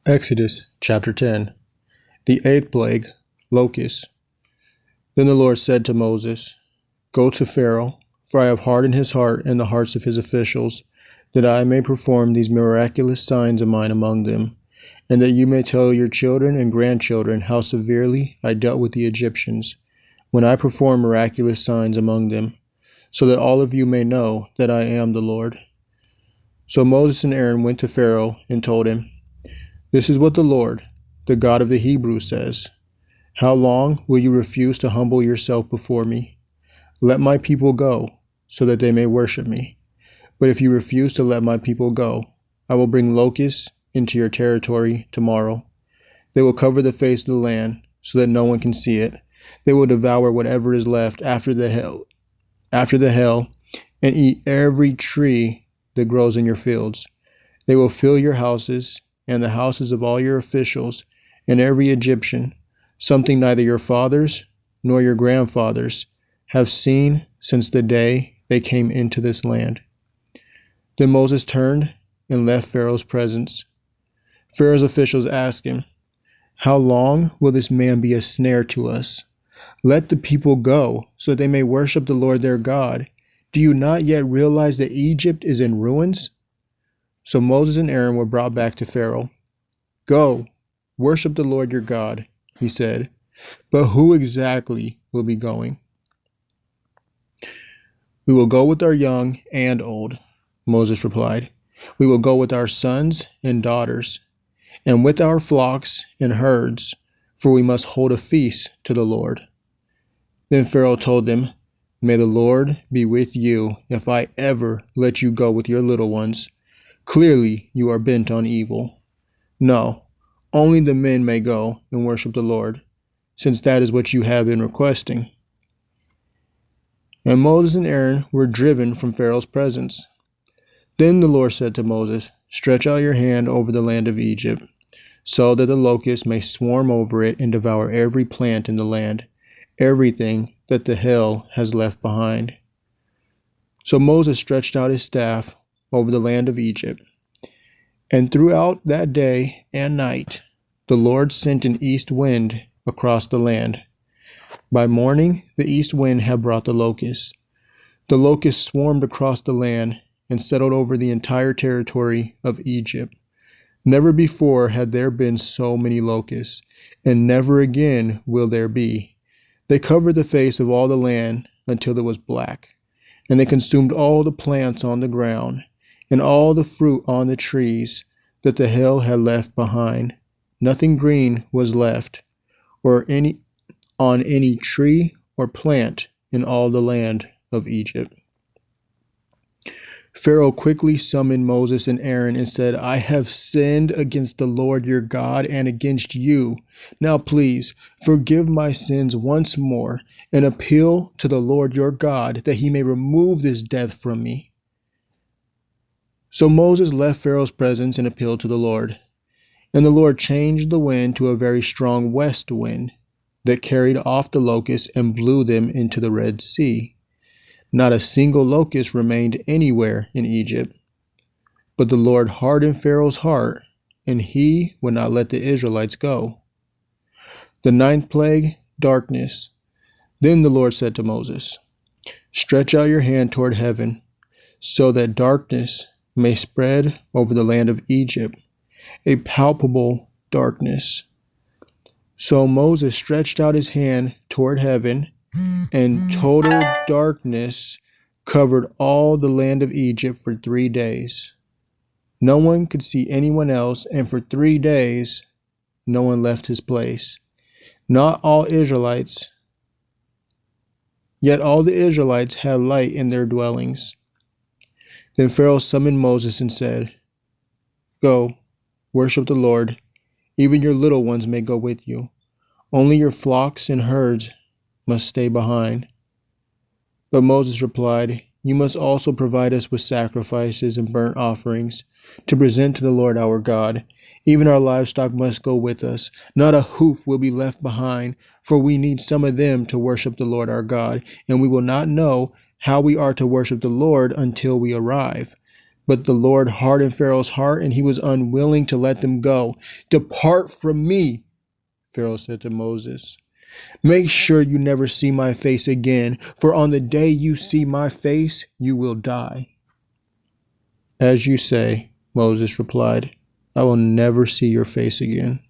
Exodus chapter 10. The eighth plague, locusts. Then the Lord said to Moses, Go to Pharaoh, for I have hardened his heart and the hearts of his officials, that I may perform these miraculous signs of mine among them, and that you may tell your children and grandchildren how severely I dealt with the Egyptians, when I performed miraculous signs among them, so that all of you may know that I am the Lord. So Moses and Aaron went to Pharaoh and told him, This is what the Lord, the God of the Hebrews, says. How long will you refuse to humble yourself before me? Let my people go, so that they may worship me. But if you refuse to let my people go, I will bring locusts into your territory tomorrow. They will cover the face of the land, so that no one can see it. They will devour whatever is left after the hail, and eat every tree that grows in your fields. They will fill your houses and the houses of all your officials, and every Egyptian, something neither your fathers nor your grandfathers have seen since the day they came into this land. Then Moses turned and left Pharaoh's presence. Pharaoh's officials asked him, How long will this man be a snare to us? Let the people go, so that they may worship the Lord their God. Do you not yet realize that Egypt is in ruins? So Moses and Aaron were brought back to Pharaoh. Go, worship the Lord your God, he said. But who exactly will be going? We will go with our young and old, Moses replied. We will go with our sons and daughters, and with our flocks and herds, for we must hold a feast to the Lord. Then Pharaoh told them, May the Lord be with you if I ever let you go with your little ones. Clearly you are bent on evil. No, only the men may go and worship the Lord, since that is what you have been requesting. And Moses and Aaron were driven from Pharaoh's presence. Then the Lord said to Moses, Stretch out your hand over the land of Egypt, so that the locusts may swarm over it and devour every plant in the land, everything that the hail has left behind. So Moses stretched out his staff over the land of Egypt. And throughout that day and night, the Lord sent an east wind across the land. By morning, the east wind had brought the locusts. The locusts swarmed across the land and settled over the entire territory of Egypt. Never before had there been so many locusts, and never again will there be. They covered the face of all the land until it was black, and they consumed all the plants on the ground, and all the fruit on the trees that the hail had left behind. Nothing green was left, or on any tree or plant in all the land of Egypt. Pharaoh quickly summoned Moses and Aaron and said, I have sinned against the Lord your God and against you. Now please forgive my sins once more and appeal to the Lord your God that he may remove this death from me. So Moses left Pharaoh's presence and appealed to the Lord. And the Lord changed the wind to a very strong west wind that carried off the locusts and blew them into the Red Sea. Not a single locust remained anywhere in Egypt. But the Lord hardened Pharaoh's heart, and he would not let the Israelites go. The ninth plague, darkness. Then the Lord said to Moses, Stretch out your hand toward heaven, so that darkness may spread over the land of Egypt, a palpable darkness. So Moses stretched out his hand toward heaven, and total darkness covered all the land of Egypt for 3 days. No one could see anyone else, and for 3 days no one left his place. Not all Israelites, yet all the Israelites had light in their dwellings. Then Pharaoh summoned Moses and said, Go, worship the Lord. Even your little ones may go with you. Only your flocks and herds must stay behind. But Moses replied, You must also provide us with sacrifices and burnt offerings to present to the Lord our God. Even our livestock must go with us. Not a hoof will be left behind, for we need some of them to worship the Lord our God, and we will not know how we are to worship the Lord until we arrive. But the Lord hardened Pharaoh's heart, and he was unwilling to let them go. "Depart from me," Pharaoh said to Moses. "Make sure you never see my face again, for on the day you see my face, you will die." "As you say," Moses replied. "I will never see your face again."